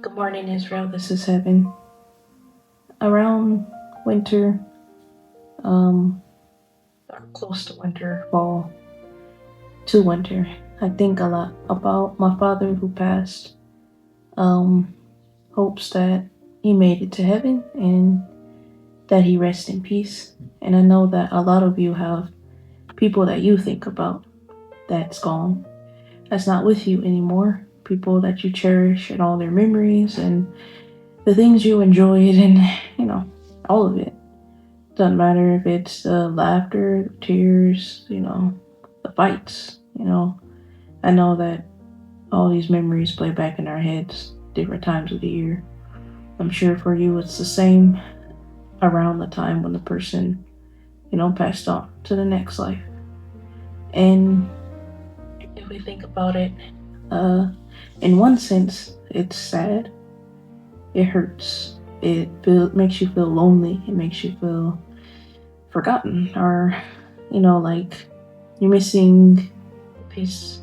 Good morning, Israel. This is Heaven. Around winter, or close to winter, fall to winter, I think a lot about my father who passed. Hopes that he made it to heaven and that he rests in peace. And I know that a lot of you have people that you think about that's gone, that's not with you anymore. People that you cherish and all their memories and the things you enjoyed and, all of it. Doesn't matter if it's the laughter, the tears, the fights, I know that all these memories play back in our heads different times of the year. I'm sure for you it's the same around the time when the person, passed on to the next life. And if we think about it, in one sense, it's sad. It hurts. It makes you feel lonely. It makes you feel forgotten, or like you're missing a piece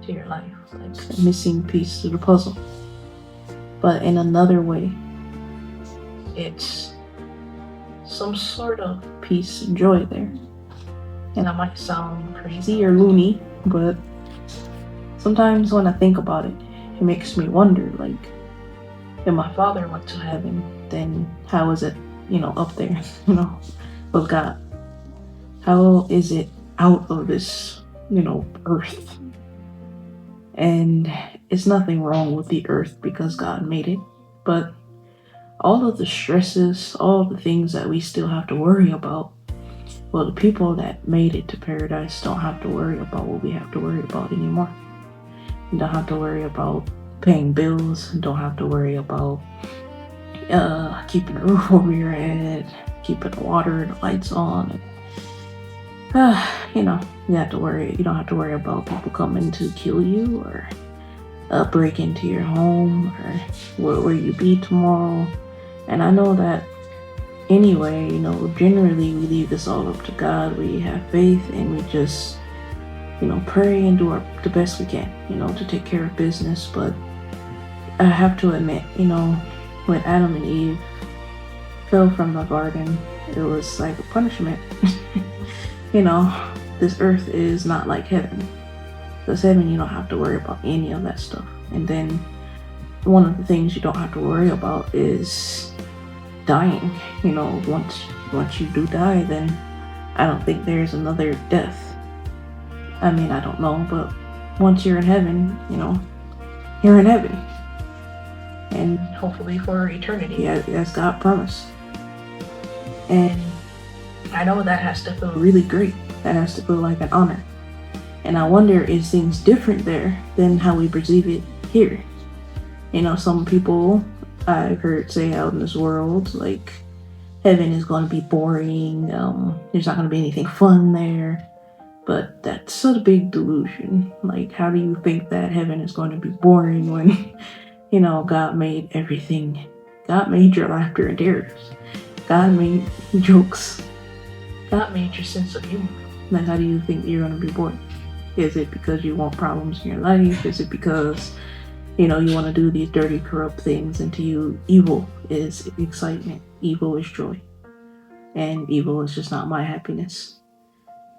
to your life, like a missing piece to the puzzle. But in another way, it's some sort of peace and joy there. And I might sound crazy or loony, but sometimes when I think about it, it makes me wonder, like, if my father went to heaven, then how is it, up there, with God? How is it out of this, earth? And it's nothing wrong with the earth because God made it, but all of the stresses, all of the things that we still have to worry about, well, the people that made it to paradise don't have to worry about what we have to worry about anymore. You don't have to worry about paying bills, don't have to worry about keeping a roof over your head, keeping the water and the lights on, and you don't have to worry about people coming to kill you or break into your home or where you be tomorrow. And I know that anyway, generally we leave this all up to God. We have faith and we just pray and do the best we can, to take care of business. But I have to admit, when Adam and Eve fell from the garden, it was like a punishment. This earth is not like heaven. Because heaven, you don't have to worry about any of that stuff. And then one of the things you don't have to worry about is dying. Once you do die, then I don't think there's another death. I mean, I don't know, but once you're in heaven, you're in heaven. And hopefully for eternity, as God promised. And I know that has to feel really great. That has to feel like an honor. And I wonder, is things different there than how we perceive it here? Some people I've heard say out in this world, like, heaven is going to be boring. There's not going to be anything fun there. But that's such a big delusion. Like, how do you think that heaven is going to be boring when, God made everything? God made your laughter and tears. God made jokes. God made your sense of humor. Like, how do you think you're going to be bored? Is it because you want problems in your life? Is it because, you want to do these dirty, corrupt things? And to you, evil is excitement. Evil is joy. And evil is just not my happiness.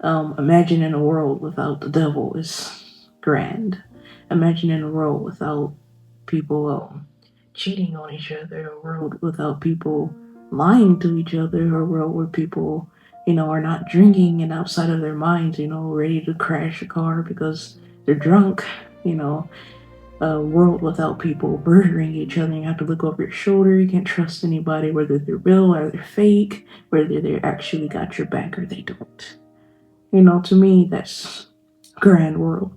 Imagining a world without the devil is grand. Imagining a world without people cheating on each other, a world without people lying to each other, a world where people, are not drinking and outside of their minds, ready to crash a car because they're drunk, a world without people murdering each other. You have to look over your shoulder. You can't trust anybody, whether they're real or they're fake, whether they actually got your back or they don't. To me, that's a grand world.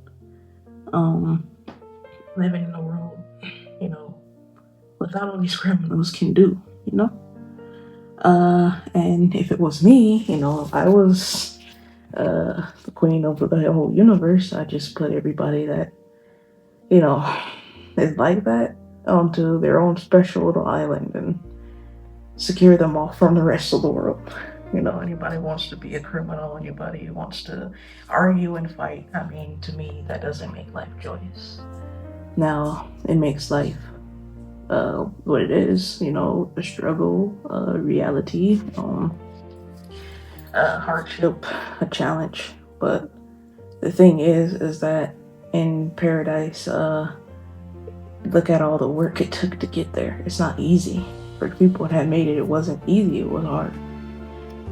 Living in a world, without all these criminals can do, and if it was me, if I was the queen over the whole universe, I just put everybody that, is like that onto their own special little island and secure them off from the rest of the world. Anybody wants to be a criminal, anybody wants to argue and fight, I mean, to me, that doesn't make life joyous. Now, it makes life what it is, a struggle, reality, a hardship, a challenge. But the thing is that in paradise, look at all the work it took to get there. It's not easy. For the people that had made it, it wasn't easy, it was hard.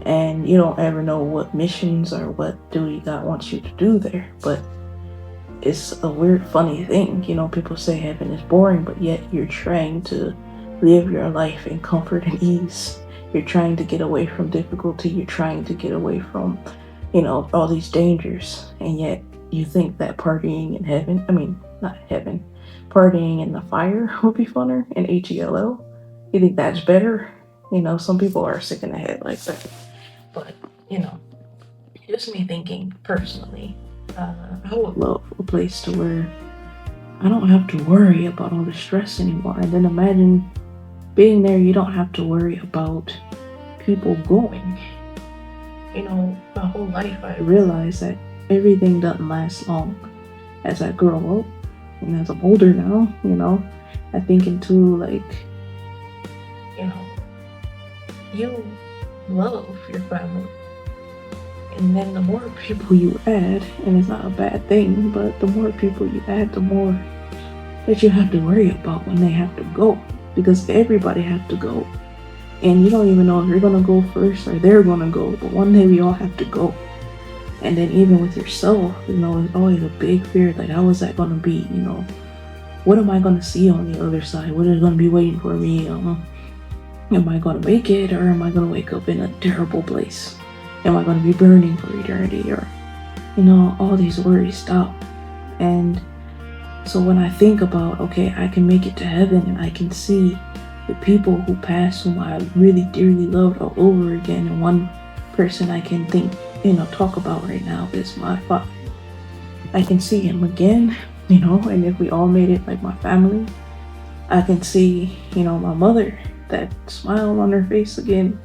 And you don't ever know what missions or what duty God wants you to do there. But it's a weird, funny thing. People say heaven is boring, but yet you're trying to live your life in comfort and ease. You're trying to get away from difficulty. You're trying to get away from, all these dangers. And yet you think that partying in heaven, not heaven, partying in the fire would be funner in HELL. You think that's better? Some people are sick in the head like that. But, just me thinking personally, I would love a place to where I don't have to worry about all the stress anymore. And then imagine being there, you don't have to worry about people going. My whole life I realized that everything doesn't last long. As I grow up, and as I'm older now, I think into you love your family. And then the more people you add, and it's not a bad thing, but the more people you add, the more that you have to worry about when they have to go. Because everybody has to go. And you don't even know if you're going to go first or they're going to go. But one day we all have to go. And then even with yourself, it's always a big fear. Like, how is that going to be? What am I going to see on the other side? What is going to be waiting for me? Am I going to make it, or am I going to wake up in a terrible place? Am I going to be burning for eternity? Or, all these worries stop. And so when I think about, okay, I can make it to heaven and I can see the people who passed whom I really dearly loved all over again. And one person I can talk about right now is my father. I can see him again, and if we all made it like my family, I can see, my mother, that smile on her face again.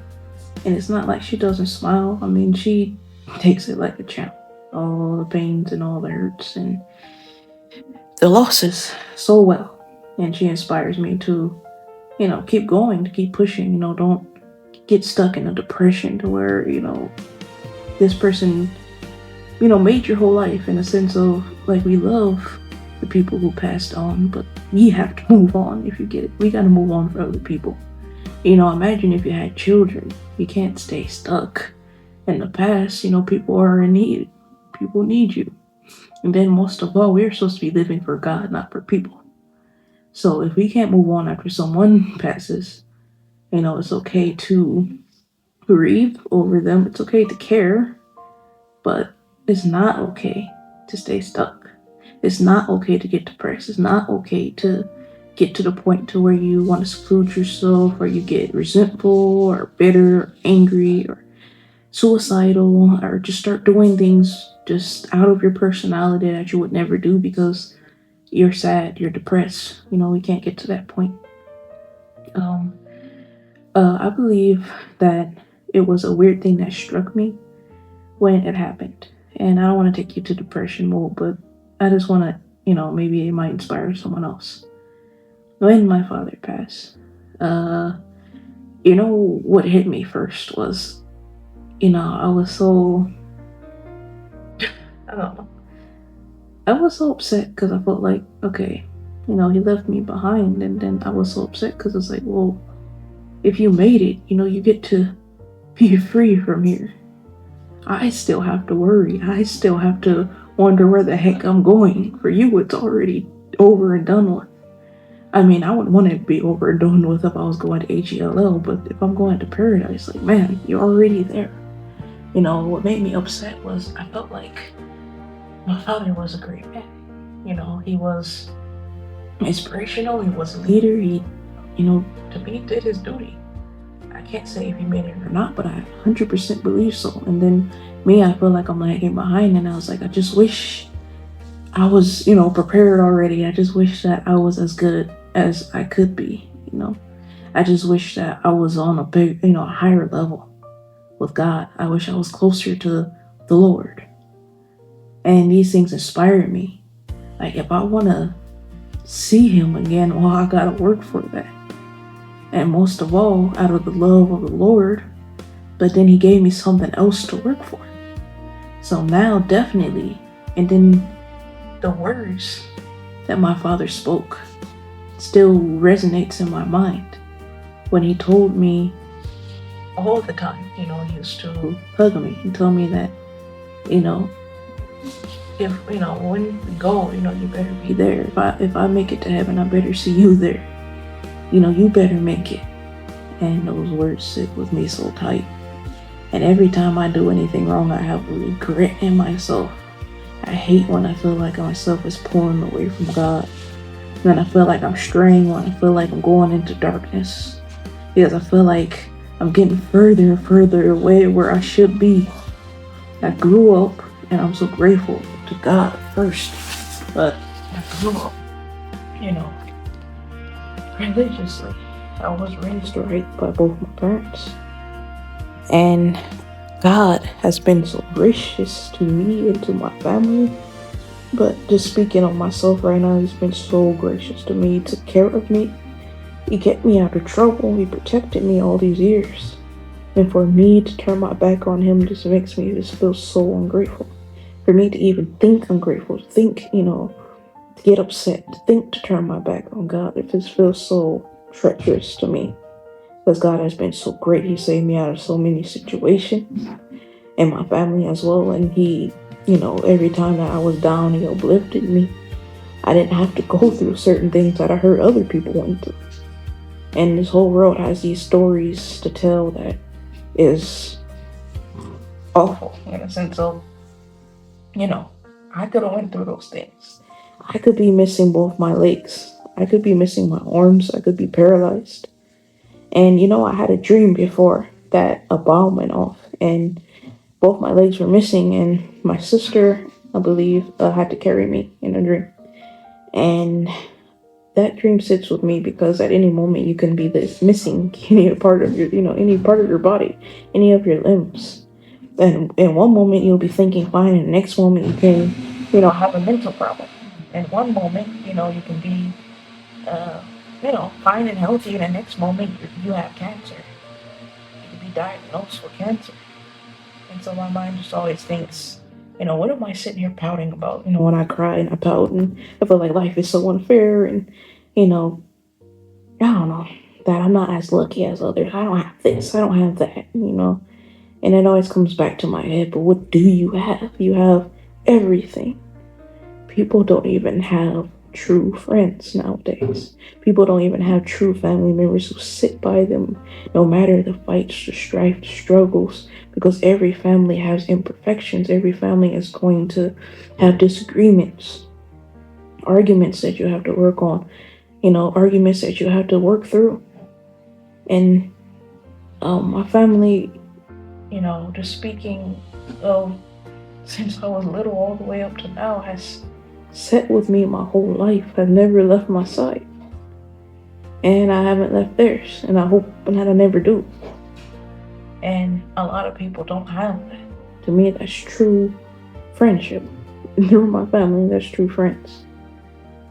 And it's not like she doesn't smile. She takes it like a champ. All the pains and all the hurts and the losses so well. And she inspires me to, keep going, to keep pushing. Don't get stuck in a depression to where, this person, made your whole life in a sense of, like, we love the people who passed on, but we have to move on, if you get it. We got to move on for other people. Imagine if you had children. You can't stay stuck in the past. People are in need. People need you. And then most of all, we're supposed to be living for God, not for people. So if we can't move on after someone passes, it's okay to grieve over them. It's okay to care, but it's not okay to stay stuck. It's not okay to get depressed. It's not okay to get to the point to where you want to seclude yourself, or you get resentful or bitter or angry or suicidal, or just start doing things just out of your personality that you would never do because you're sad, you're depressed. We can't get to that point. I believe that it was a weird thing that struck me when it happened. And I don't want to take you to depression mode, but I just want to, maybe it might inspire someone else. When my father passed, what hit me first was, I was so, I don't know. I was so upset because I felt like, okay, he left me behind. And then I was so upset because it's like, well, if you made it, you get to be free from here. I still have to worry. I still have to wonder where the heck I'm going. For you, it's already over and done with. I wouldn't want it to be over and done with if I was going to HELL, but if I'm going to paradise, like, man, you're already there. What made me upset was I felt like my father was a great man. He was inspirational. He was a leader. He, to me, did his duty. I can't say if he made it or not, but I 100% believe so. And then me, I feel like I'm lagging behind, and I was like, I just wish I was, prepared already. I just wish that I was as good as I could be, I just wish that I was on a big, a higher level with God. I wish I was closer to the Lord. And these things inspire me. Like, if I want to see him again, well, I gotta work for that. And most of all, out of the love of the Lord. But then he gave me something else to work for. So now definitely, and then the words that my father spoke still resonates in my mind. When he told me all the time, he used to hug me and tell me that, if, when we go, you better be there. If I make it to heaven, I better see you there. You better make it. And those words sit with me so tight. And every time I do anything wrong, I have regret in myself. I hate when I feel like myself is pulling away from God. When I feel like I'm straying, when I feel like I'm going into darkness. Because I feel like I'm getting further and further away where I should be. I grew up, and I'm so grateful to God first. But I grew up, religiously. I was raised right by both my parents. And God has been so gracious to me and to my family. But just speaking on myself right now, he's been so gracious to me. He took care of me. He kept me out of trouble. He protected me all these years. And for me to turn my back on him just makes me just feel so ungrateful. For me to even think ungrateful, to think, to get upset, to think to turn my back on God, it just feels so treacherous to me. Because God has been so great. He saved me out of so many situations. And my family as well. And he, every time that I was down, he uplifted me. I didn't have to go through certain things that I heard other people went through. And this whole world has these stories to tell that is awful in a sense of, I could have went through those things. I could be missing both my legs. I could be missing my arms. I could be paralyzed. And, I had a dream before that a bomb went off and both my legs were missing. And my sister, I believe, had to carry me in a dream. And that dream sits with me because at any moment you can be missing any part of your, any part of your body, any of your limbs. And in one moment you'll be thinking fine, and the next moment you can, have a mental problem. And one moment, you can be, fine and healthy, and the next moment you have cancer. You can be diagnosed with cancer. And so my mind just always thinks, what am I sitting here pouting about? When I cry and I pout and I feel like life is so unfair and, I don't know, that I'm not as lucky as others. I don't have this, I don't have that, And it always comes back to my head, but what do you have? You have everything. People don't even have true friends nowadays. People don't even have true family members who sit by them, no matter the fights, the strife, the struggles, because every family has imperfections. Every family is going to have disagreements, arguments that you have to work on, arguments that you have to work through. And my family, just speaking of since I was little all the way up to now, has sat with me my whole life, have never left my side. And I haven't left theirs, and I hope that I never do. And a lot of people don't have that. To me, that's true friendship. Through my family, that's true friends.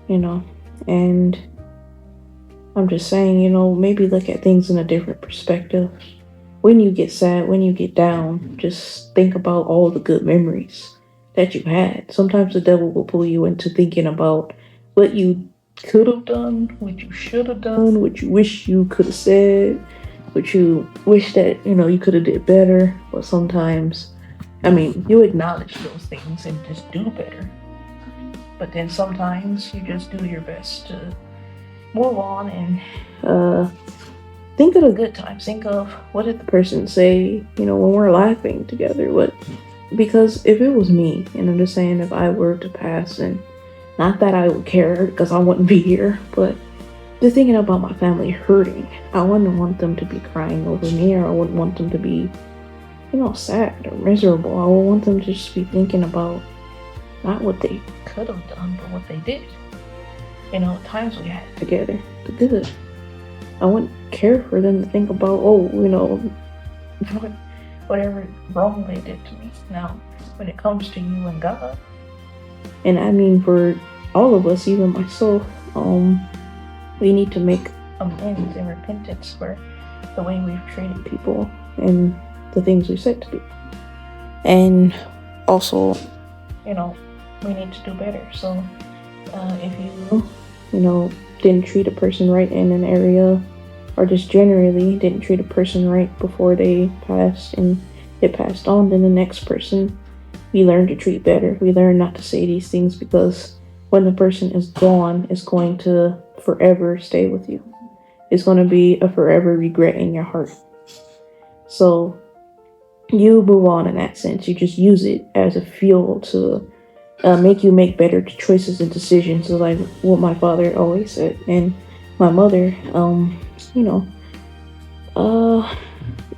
And I'm just saying, maybe look at things in a different perspective. When you get sad, when you get down, just think about all the good memories that you had. Sometimes the devil will pull you into thinking about what you could have done, what you should have done, what you wish you could have said, what you wish that, you could have did better. But sometimes, you acknowledge those things and just do better. But then sometimes you just do your best to move on and think of the good times. Think of what did the person say, when we're laughing together. Because if it was me, and I'm just saying if I were to pass, and not that I would care because I wouldn't be here, but just thinking about my family hurting, I wouldn't want them to be crying over me, or I wouldn't want them to be, sad or miserable. I would want them to just be thinking about not what they could have done, but what they did. Times we had together, the good. I wouldn't care for them to think about, whatever wrong they did to me. Now, when it comes to you and God, and for all of us, even myself, we need to make amends and repentance for the way we've treated people and the things we said to people. And also, we need to do better. So if you didn't treat a person right in an area, or just generally didn't treat a person right before they passed and it passed on to the next person, we learn to treat better. We learn not to say these things, because when the person is gone, it's going to forever stay with you. It's going to be a forever regret in your heart. So you move on in that sense. You just use it as a fuel to make you make better choices and decisions, like what my father always said. And my mother,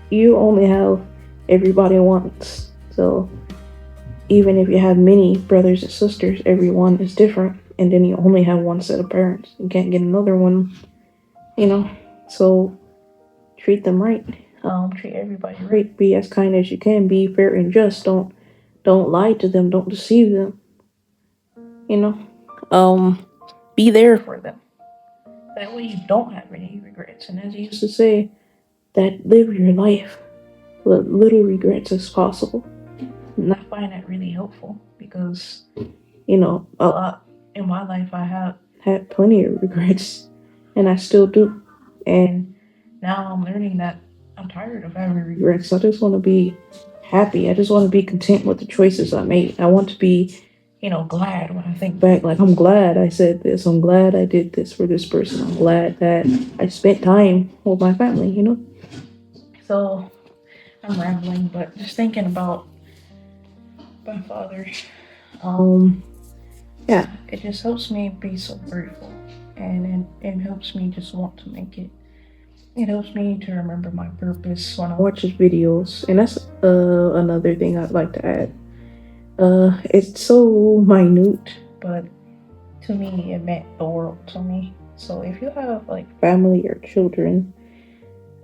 you only have everybody once. So even if you have many brothers and sisters, everyone is different. And then you only have one set of parents. You can't get another one, So treat them right. Treat everybody right. Be as kind as you can. Be fair and just. Don't lie to them. Don't deceive them. Be there for them. That way you don't have any regrets. And as you used to say, that live your life with little regrets as possible. And I find that really helpful, because, a lot in my life I have had plenty of regrets, and I still do. And now I'm learning that I'm tired of having regrets. I just want to be happy. I just want to be content with the choices I made. I want to be, glad when I think back. Like, I'm glad I said this. I'm glad I did this for this person. I'm glad that I spent time with my family, So I'm rambling, but just thinking about my father. Yeah, it just helps me be so grateful, and it helps me just want to make it. It helps me to remember my purpose when I watch his videos, and that's another thing I'd like to add. It's so minute, but to me, it meant the world to me. So if you have like family or children,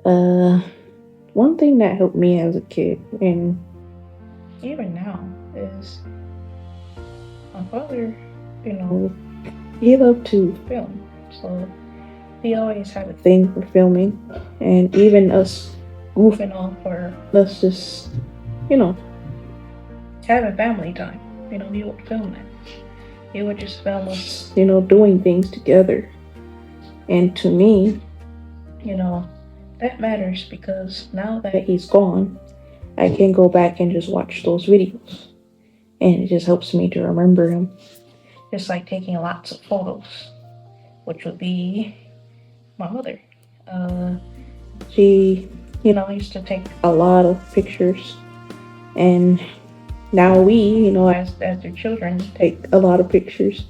one thing that helped me as a kid, and even now, is my father, he loved to film. So he always had a thing for filming, and even us goofing off, or us just, having family time. He would film that. He would just film us, doing things together. And to me, that matters, because now that he's gone, I can go back and just watch those videos. And it just helps me to remember him. Just like taking lots of photos, which would be my mother. She, used to take a lot of pictures. And now we, as their children, take a lot of pictures.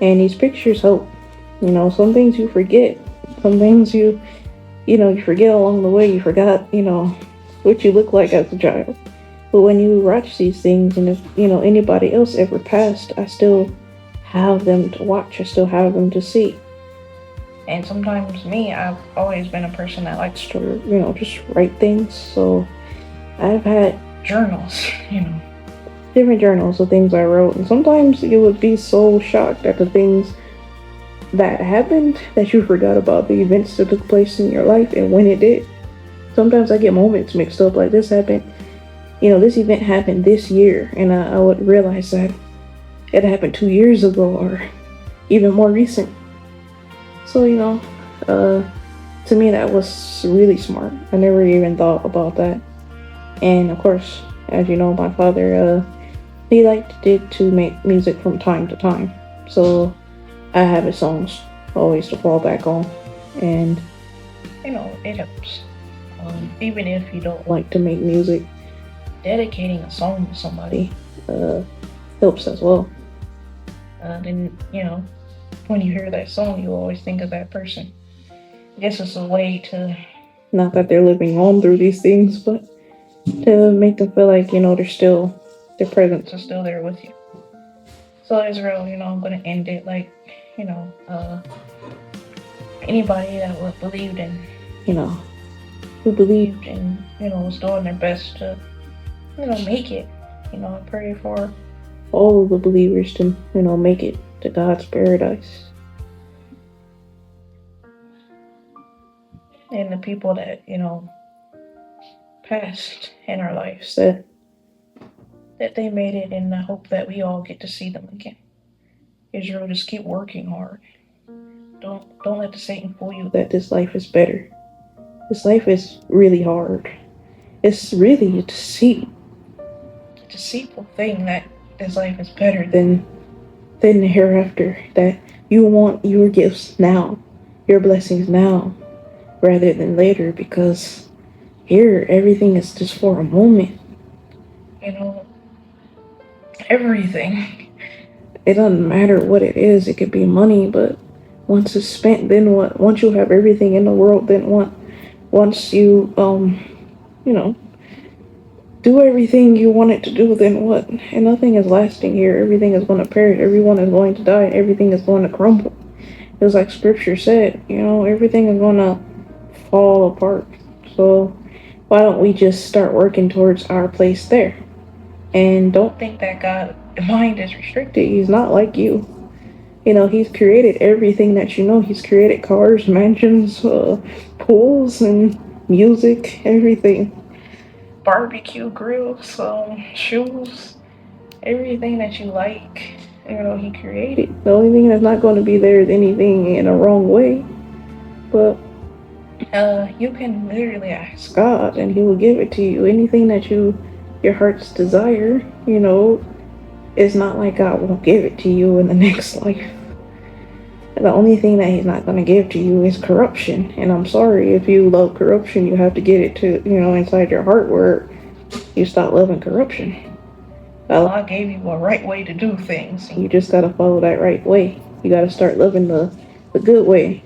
And these pictures help. Some things you forget. Some things you forget along the way. You forgot, what you look like as a child. But when you watch these things, and if, anybody else ever passed, I still have them to watch. I still have them to see. And sometimes I've always been a person that likes to, just write things. So I've had journals, different journals of things I wrote. And sometimes you would be so shocked at the things that happened that you forgot about the events that took place in your life and when it did. Sometimes I get moments mixed up, like this happened, this event happened this year, and I would realize that it happened 2 years ago, or even more recent. So, to me that was really smart. I never even thought about that. And of course, as you know, my father, he liked to make music from time to time. So I have his songs always to fall back on. And, it helps. Even if you don't like to make music, dedicating a song to somebody helps as well. Then, when you hear that song, you always think of that person. I guess it's a way to, not that they're living on through these things, but to make them feel like, their presence is still there with you. So Israel, I'm going to end it like, anybody that believed in, who believed and, was doing their best to, make it. I pray for all of the believers to, make it to God's paradise. and the people that, passed in our lives, that they made it, and I hope that we all get to see them again. Israel, just keep working hard. Don't let the Satan fool you that this life is better. This life is really hard. It's really a deceitful thing that this life is better than the hereafter. That you want your gifts now, your blessings now, rather than later, because here everything is just for a moment. Everything. It doesn't matter what it is. It could be money, but once it's spent, then what? Once you have everything in the world, then what? Once you do everything you want it to do, then what? And nothing is lasting here. Everything is going to perish. Everyone is going to die. Everything is going to crumble. It's like scripture said, everything is going to fall apart. So why don't we just start working towards our place there? And don't think that God's mind is restricted. He's not like you. He's created everything that you know. He's created cars, mansions, pools, and music, everything. Barbecue grills, shoes, everything that you like, he created. The only thing that's not going to be there is anything in a wrong way. But you can literally ask God, and He will give it to you. Anything that your heart's desire, it's not like God won't give it to you in the next life. The only thing that He's not going to give to you is corruption. And I'm sorry, if you love corruption, you have to get it to, inside your heart where you stop loving corruption. Allah gave you a right way to do things. You just got to follow that right way. You got to start loving the good way.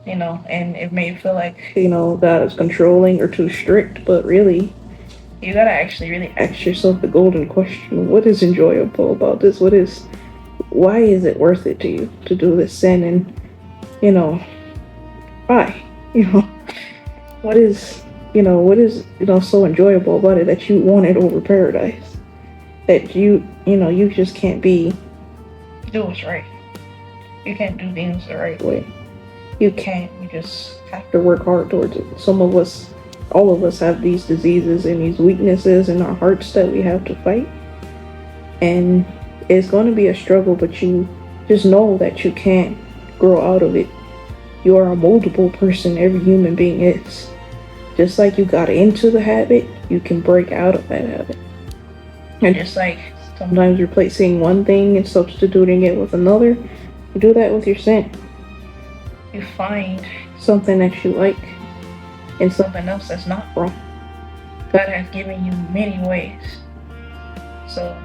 And it may feel like, God is controlling or too strict, but really, you got to actually really ask yourself the golden question. What is enjoyable about this? Why is it worth it to you to do this sin? And, why? What is so enjoyable about it that you want it over paradise? That you just can't do what's right. You can't do things the right way. You can't. You just have to work hard towards it. All of us have these diseases and these weaknesses in our hearts that we have to fight. And it's going to be a struggle, but you just know that you can't grow out of it. You are a moldable person. Every human being is. Just like you got into the habit, you can break out of that habit. And just like sometimes replacing one thing and substituting it with another, you do that with your sin. You find something that you like and something else that's not wrong. God has given you many ways. So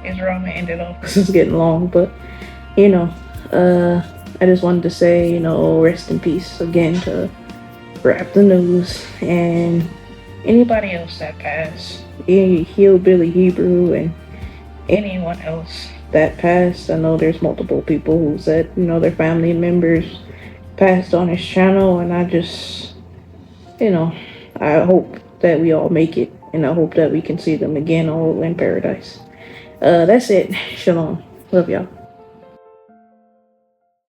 Israel, I'm gonna end it off. This is getting long, but I just wanted to say, rest in peace again to Rap the News and anybody else that passed, Hillbilly Hebrew and anyone else that passed. I know there's multiple people who said, their family members passed on his channel, and I just, I hope that we all make it, and I hope that we can see them again all in paradise. That's it. Shalom. Love y'all.